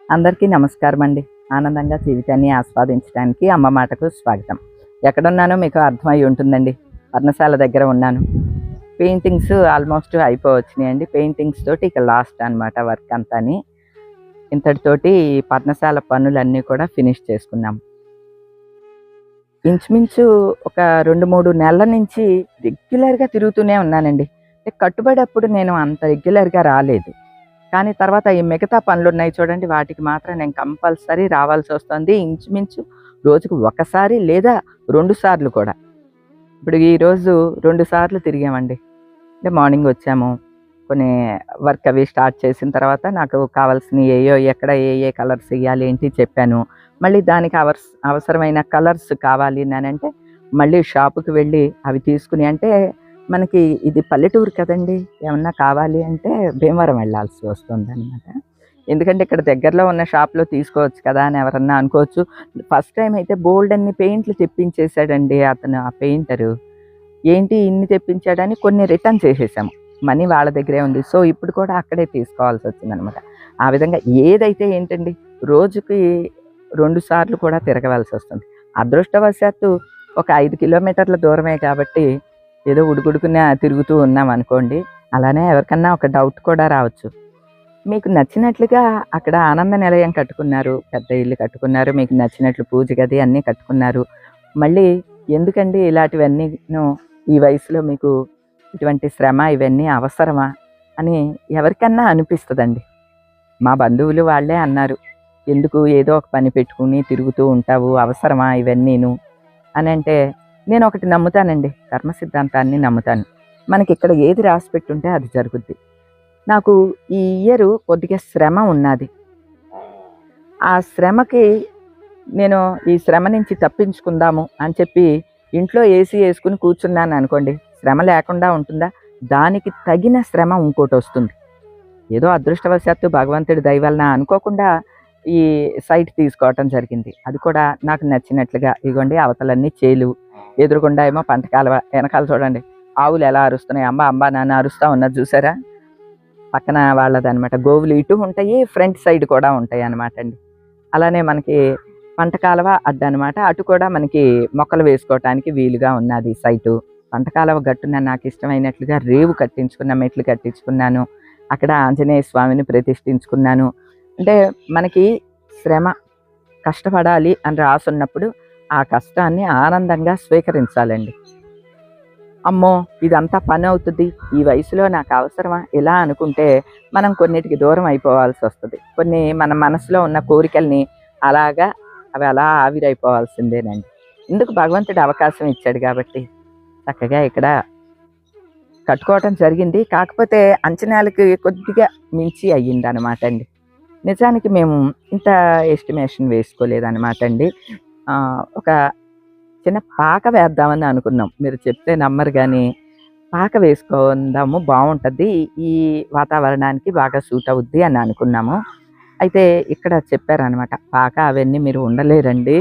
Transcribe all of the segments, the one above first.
అందరికీ నమస్కారం అండి. ఆనందంగా జీవితాన్ని ఆస్వాదించడానికి అమ్మ మాటకు స్వాగతం. ఎక్కడున్నానో మీకు అర్థమై ఉంటుందండి. పర్ణశాల దగ్గర ఉన్నాను. Paintings almost అయిపోవచ్చినాయండి. పెయింటింగ్స్ తోటి ఇక లాస్ట్ అనమాట వర్క్ అంతాని. ఇంతటితోటి పర్ణశాల పనులన్నీ కూడా ఫినిష్ చేసుకున్నాం. ఇంచుమించు ఒక 2, 3 నెలల నుంచి రెగ్యులర్‌గా తిరుగుతూనే ఉన్నానండి. కట్టుబడి అప్పుడు నేను అంత రెగ్యులర్‌గా రాలేదు. కానీ తర్వాత ఈ మిగతా పనులున్నాయి చూడండి, వాటికి మాత్రం నేను కంపల్సరీ రావాల్సొస్తుంది. ఇంచుమించు రోజుకు ఒకసారి లేదా 2 సార్లు కూడా. ఇప్పుడు ఈరోజు 2 సార్లు తిరిగామండి. అంటే మార్నింగ్ వచ్చాము. కొన్ని వర్క్ అవి స్టార్ట్ చేసిన తర్వాత నాకు కావాల్సినయి ఎక్కడ ఏ కలర్స్ ఎయ్యాలి ఏంటి చెప్పాను. మళ్ళీ దానికి అవసరమైన కలర్స్ కావాలి అనంటే మళ్ళీ షాపుకి వెళ్ళి అవి తీసుకుని, అంటే మనకి ఇది పల్లెటూరు కదండీ! ఏమన్నా కావాలి అంటే భీమవరం వెళ్ళాల్సి వస్తుందనమాట. ఎందుకంటే ఇక్కడ దగ్గరలో ఉన్న షాప్‌లో తీసుకోవచ్చు కదా అని ఎవరన్నా అనుకోవచ్చు. ఫస్ట్ టైమ్ అయితే బోలెడన్ని పెయింట్లు తెప్పించేసాడండి అతను, ఆ పెయింటరు. ఏంటి ఇన్ని తెప్పించాడని కొన్ని రిటర్న్ చేసేసాము. మనీ వాళ్ళ దగ్గరే ఉంది. సో, ఇప్పుడు కూడా అక్కడే తీసుకోవాల్సొచ్చిందనమాట. ఆ విధంగా ఏదైతే ఏంటండి, రోజుకి 2 సార్లు కూడా తిరగవలసొస్తుంది. అదృష్టవశాత్తు ఒక 5 కిలోమీటర్ల దూరమే కాబట్టి ఏదో ఉడుకుడుకున తిరుగుతూ ఉన్నామనుకోండి. అలానే ఎవరికన్నా ఒక డౌట్ కూడా రావచ్చు. మీకు నచ్చినట్లుగా అక్కడ ఆనంద నిలయం కట్టుకున్నారు. పెద్ద ఇల్లు కట్టుకున్నారు. మీకు నచ్చినట్లు పూజ గది అన్నీ కట్టుకున్నారు. మళ్ళీ ఎందుకండి ఇలాంటివన్నీను ఈ వయసులో మీకు ఇటువంటి శ్రమ ఇవన్నీ అవసరమా అని ఎవరికన్నా అనిపిస్తదండి. మా బంధువులు వాళ్ళే అన్నారు. ఎందుకు ఏదో ఒక పని పెట్టుకుని తిరుగుతూ ఉంటావు, అవసరమా ఇవన్నీను అనంటే, నేనొకటి నమ్ముతానండి. కర్మ సిద్ధాంతాన్ని నమ్ముతాను. మనకిక్కడ ఏది రాసిపెట్టుంటే అది జరుగుద్ది. నాకు ఈ ఇయరు కొద్దిగా శ్రమ ఉన్నాది. ఆ శ్రమకి నేను ఈ శ్రమ నుంచి తప్పించుకుందాము అని చెప్పి ఇంట్లో ఏసీ యేసుకుని కూర్చున్నాననుకోండి, శ్రమ లేకుండా ఉంటుందా? దానికి తగిన శ్రమ ఇంకోటొస్తుంది. ఏదో అదృష్టవశాత్తు భగవంతుడి దయ వలన అనుకోకుండా ఈ సైట్ తీసుకోవటం జరిగింది. అది కూడా నాకు నచ్చినట్లుగా. ఇగోండి అవతలన్నీ చేలు, ఎదురుగుండా ఏమో పంట కాలువ, వెనకాల చూడండి ఆవులు ఎలా అరుస్తున్నాయి. అంబా అంబా నాన్న అరుస్తా ఉన్నది చూసారా? పక్కన వాళ్ళదనమాట. గోవులు ఇటు ఉంటాయి, ఫ్రంట్ సైడ్ కూడా ఉంటాయి అనమాట అండి. అలానే మనకి పంట కాలువ అడ్డనమాట. అటు కూడా మనకి మొక్కలు వేసుకోవటానికి వీలుగా ఉన్నది సైటు. పంట కాలువ గట్టున నాకు ఇష్టమైనట్లుగా రేవు కట్టించుకున్న, మెట్లు కట్టించుకున్నాను. అక్కడ ఆంజనేయ స్వామిని ప్రతిష్ఠించుకున్నాను. అంటే మనకి శ్రమ, కష్టపడాలి అని రాసున్నప్పుడు ఆ కష్టాన్ని ఆనందంగా స్వీకరించాలండి. అమ్మో! ఇదంతా పనవుతది, ఈ వయసులో నాకు అవసరమా? ఇలా అనుకుంటే మనం కొన్నిటికి దూరం అయిపోవాల్సొస్తది. కొన్ని మన మనసులో ఉన్న కోరికల్ని అలాగా అవి అలా ఆవిరైపోవాల్సిందేనండి. ఎందుకు భగవంతుడు అవకాశం ఇచ్చాడు కాబట్టి చక్కగా ఇక్కడ కట్టుకోవటం జరిగింది. కాకపోతే అంచనాలకి కొద్దిగా మించి అయ్యిందనమాట అండి. నిజానికి మేము ఇంత ఎస్టిమేషన్ వేసుకోలేదనమాట అండి. ఒక చిన్న పాక వేద్దామని అనుకున్నాం. మీరు చెప్తే నమ్మరు గానీ, పాక వేసుకుందాము బావుంటది, ఈ వాతావరణానికి బాగా సూట్ అవుద్ది అని అనుకున్నాము. అయితే ఇక్కడ చెప్పారనమాట, పాక అవన్నీ మీరు ఉండలేరండి,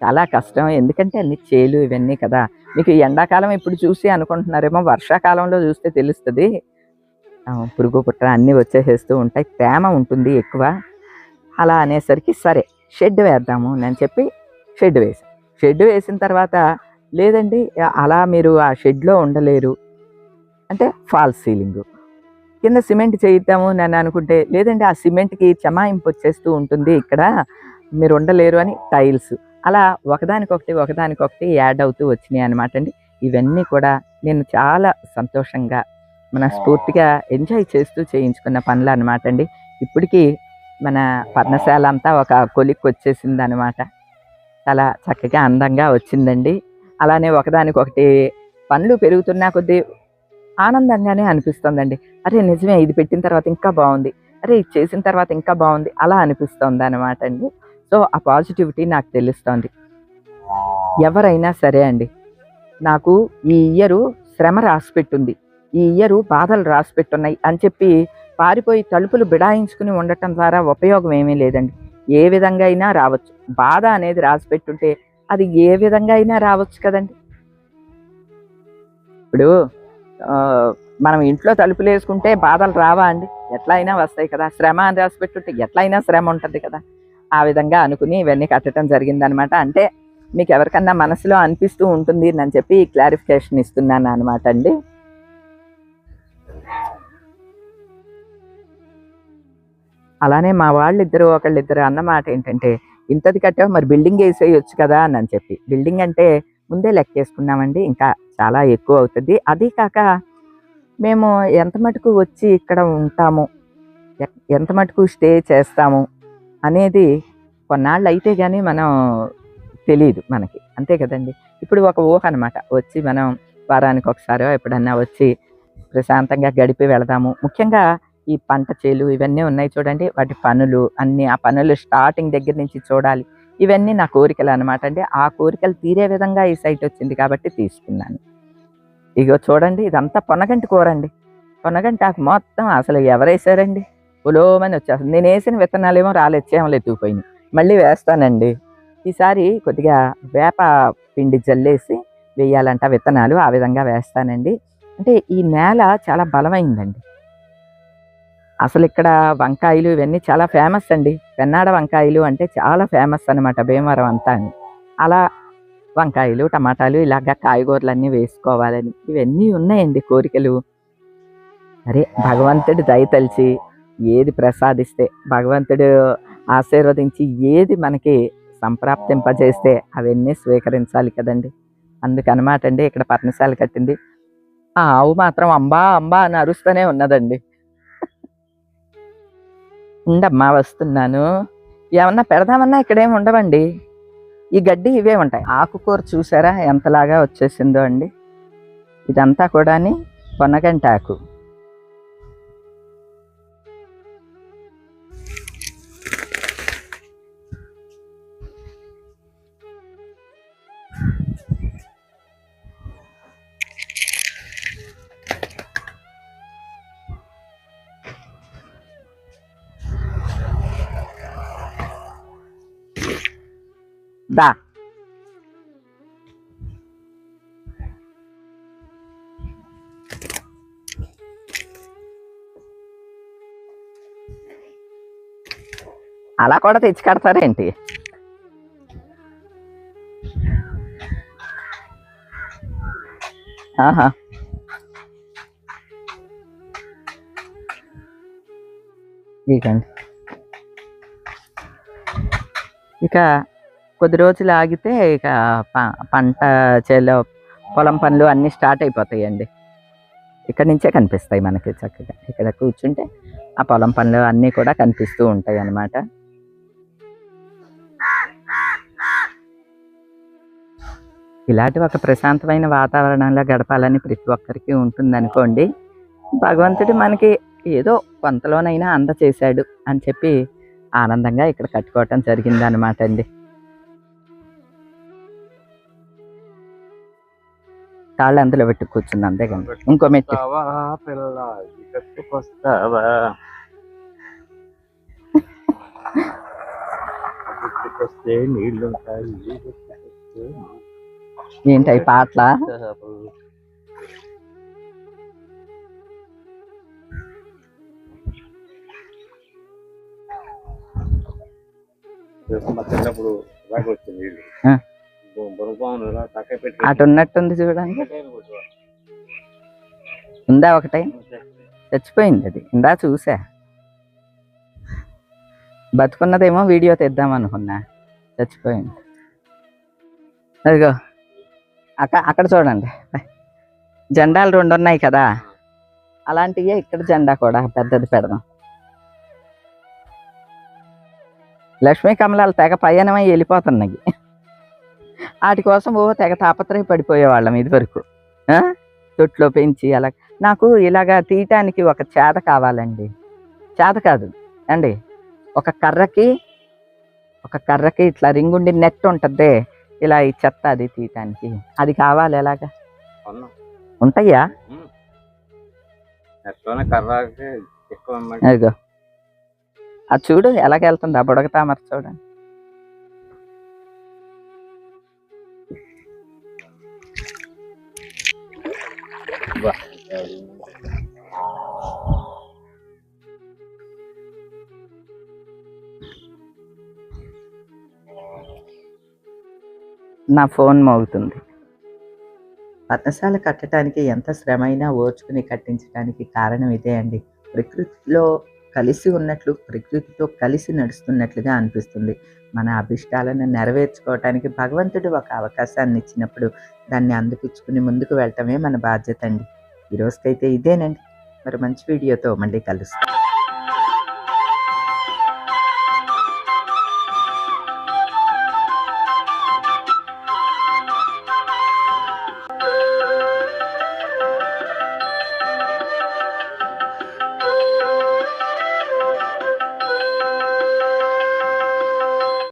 చాలా కష్టం. ఎందుకంటే అన్ని చేలు ఇవన్నీ కదా! మీకు ఎండాకాలం ఇప్పుడు చూసి అనుకుంటున్నారేమో, వర్షాకాలంలో చూస్తే తెలుస్తది. పురుగు, పుట్ర అన్నీ వచ్చేసేస్తూ ఉంటాయి. తేమ ఉంటుంది ఎక్కువ. అలా అనేసరికి సరే షెడ్ వేద్దాము అని చెప్పి షెడ్ వేసాం. షెడ్ వేసిన తర్వాత లేదండి అలా మీరు ఆ షెడ్‌లో ఉండలేరు అంటే ఫాల్స్ సీలింగు. కింద సిమెంట్ చేయిద్దాము అని అనుకుంటే లేదండి ఆ సిమెంట్‌కి చెమాయింపు వచ్చేస్తూ ఉంటుంది ఇక్కడ, మీరు ఉండలేరు అని టైల్స్. అలా ఒకదానికొకటి, ఒకదానికొకటి యాడ్ అవుతూ వచ్చినాయి అనమాట అండి. ఇవన్నీ కూడా నేను చాలా సంతోషంగా, మనస్ఫూర్తిగా ఎంజాయ్ చేస్తూ చేయించుకున్న పనులనమాట అండి. ఇప్పటికి మన పర్ణశాల అంతా ఒక కొలిక్కొచ్చేసిందనమాట. చాలా చక్కగా అందంగా వచ్చిందండి. అలానే ఒకదానికొకటి పనులు పెరుగుతున్న కొద్దీ ఆనందంగానే అనిపిస్తుందండి. అరే! నిజమే, ఇది పెట్టిన తర్వాత ఇంకా బావుంది. అరే! ఇది చేసిన తర్వాత ఇంకా బావుంది. అలా అనిపిస్తోందనమాట అండి. సో, ఆ పాజిటివిటీ నాకు తెలుస్తోంది. ఎవరైనా సరే అండి, నాకు ఈ ఇయరు శ్రమ రాసిపెట్టుంది, ఈ ఇయరు బాధలు రాసిపెట్టున్నాయి అని చెప్పి పారిపోయి తలుపులు బిడాయించుకుని ఉండటం ద్వారా ఉపయోగం ఏమీ లేదండి. ఏ విధంగా అయినా రావచ్చు. బాధ అనేది రాసిపెట్టుంటే అది ఏ విధంగా అయినా రావచ్చు కదండీ! ఇప్పుడు మనం ఇంట్లో తలుపులేసుకుంటే బాధలు రావా అండి? ఎట్లా అయినా వస్తాయి కదా, శ్రమ అని రాసి పెట్టుంటే ఎట్లా అయినా శ్రమ ఉంటుంది కదా. ఆ విధంగా అనుకుని ఇవన్నీ కట్టడం జరిగిందనమాట. అంటే మీకు ఎవరికన్నా మనసులో అనిపిస్తూ ఉంటుంది అని చెప్పి క్లారిఫికేషన్ ఇస్తున్నాను అనమాట అండి. అలానే మా వాళ్ళిద్దరు ఒకళ్ళిద్దరు అన్నమాట ఏంటంటే, ఇంతది కట్టావు మరి బిల్డింగ్ వేసేయచ్చు కదా అని చెప్పి. బిల్డింగ్ అంటే ముందే లెక్కేసుకున్నామండి, ఇంకా చాలా ఎక్కువ అవుతుంది. అది కాక మేము ఎంత మటుకు వచ్చి ఇక్కడ ఉంటాము, ఎంత మటుకు స్టే చేస్తాము అనేది కొన్నాళ్ళు అయితే కానీ మనం తెలియదు మనకి, అంతే కదండి. ఇప్పుడు ఒక ఊహ అనమాట, వచ్చి మనం వారానికి ఒకసారో ఎప్పుడన్నా వచ్చి ప్రశాంతంగా గడిపి వెళదాము. ముఖ్యంగా ఈ పంట చేలు ఇవన్నీ ఉన్నాయి చూడండి, వాటి పనులు అన్నీ, ఆ పనులు స్టార్టింగ్ దగ్గర నుంచి చూడాలి. ఇవన్నీ నా కోరికలు అనమాట అండి. ఆ కోరికలు తీరే విధంగా ఈ సైట్ వచ్చింది కాబట్టి తీసుకున్నాను. ఇగో చూడండి, ఇదంతా పొనగంటి కూర అండి. పొనగంటి ఆకు మొత్తం అసలు ఎవరేసారండి, ఉలోమని వచ్చేస్తుంది. నేను వేసిన విత్తనాలేమో రాలేదు, చేమలు ఎత్తుకుపోయినాయి. మళ్ళీ వేస్తానండి. ఈసారి కొద్దిగా వేప పిండి జల్లేసి వేయాలంట విత్తనాలు, ఆ విధంగా వేస్తానండి. అంటే ఈ నేల చాలా బలమైందండి. అసలు ఇక్కడ వంకాయలు ఇవన్నీ చాలా ఫేమస్ అండి. పెన్నాడ వంకాయలు అంటే చాలా ఫేమస్ అనమాట భీమవరం అంతా. అలా వంకాయలు, టమాటాలు ఇలాగ కాయగూరలన్నీ వేసుకోవాలని ఇవన్నీ ఉన్నాయండి కోరికలు. అరే భగవంతుడి దయ తలిచి ఏది ప్రసాదిస్తే, భగవంతుడు ఆశీర్వదించి ఏది మనకి సంప్రాప్తింపజేస్తే అవన్నీ స్వీకరించాలి కదండి. అందుకనమాట అండి ఇక్కడ పర్ణశాల కట్టింది. ఆ ఆవు మాత్రం అంబా అంబా అని అరుస్తూనే ఉన్నదండి. ఉండమ్మా వస్తున్నాను. ఏమన్నా పెడదామన్నా ఇక్కడేమి ఉండవండి, ఈ గడ్డి ఇవే ఉంటాయి. ఆకుకూర చూసారా ఎంతలాగా వచ్చేసిందో అండి. ఇదంతా కూడా పొన్నగంటి ఆకు. దా అలా కూడా తెచ్చి కడతారేంటి? ఆహా ఇకండి. ఇక కొద్ది రోజులు ఆగితే ఇక పంట చేలో పొలం పనులు అన్నీ స్టార్ట్ అయిపోతాయండి. ఇక్కడ నుంచే కనిపిస్తాయి మనకి చక్కగా. ఇక్కడ కూర్చుంటే ఆ పొలం పనులు అన్నీ కూడా కనిపిస్తూ ఉంటాయి అన్నమాట. ఇలాంటి ఒక ప్రశాంతమైన వాతావరణంలో గడపాలని ప్రతి ఒక్కరికి ఉంటుంది అనుకోండి. భగవంతుడు మనకి ఏదో కొంతలోనైనా అందచేశాడు అని చెప్పి ఆనందంగా ఇక్కడ కట్టుకోవటం జరిగింది అనమాట అండి. కాళ్ళు అందులో పెట్టి కూర్చుంది అంతేగాని ఇంకో మెట్టు. ఏంటి పాటల అటు ఉన్నట్టుంది చూడండి. ఉందా ఒకటే, చచ్చిపోయింది అది. ఇందా చూసా, బతుకున్నదేమో వీడియో తెద్దాం అనుకున్నా, చచ్చిపోయింది. అదిగో అక్కడ చూడండి, జెండాలు 2 ఉన్నాయి కదా, అలాంటివే ఇక్కడ జెండా కూడా పెద్దది పెడదాం. లక్ష్మీ కమలాలు తెగ పయనమై వెళ్ళిపోతున్నాయి. వాటి కోసం తెగ తాపత్రయ పడిపోయేవాళ్ళం ఇది వరకు, తొట్లో పెంచి. అలా నాకు ఇలాగా తీయటానికి ఒక చేత కావాలండి. చేత కాదు అండి, ఒక కర్రకి ఇట్లా రింగుండి నెట్ ఉంటుంది, ఇలా ఈ చెత్త అది తీయటానికి అది కావాలి. ఎలాగా ఉంటాయా? అదిగో అది చూడు ఎలాగెళ్తుంది ఆ బుడగ తామర చూడండి. నా ఫోన్ మోగుతుంది. పర్ణశాల కట్టడానికి ఎంత శ్రమైనా ఓర్చుకుని కట్టించడానికి కారణం ఇదే అండి. ప్రకృతిలో కలిసి ఉన్నట్లు, ప్రకృతితో కలిసి నడుస్తున్నట్లుగా అనిపిస్తుంది. మన అభిష్టాలను నెరవేర్చుకోవటానికి భగవంతుడు ఒక అవకాశాన్ని ఇచ్చినప్పుడు దాన్ని అందిపుచ్చుకుని ముందుకు వెళ్ళటమే మన బాధ్యత అండి. ఈ రోజుకైతే ఇదేనండి. మరి మంచి వీడియోతో మళ్ళీ కలుస్తాం.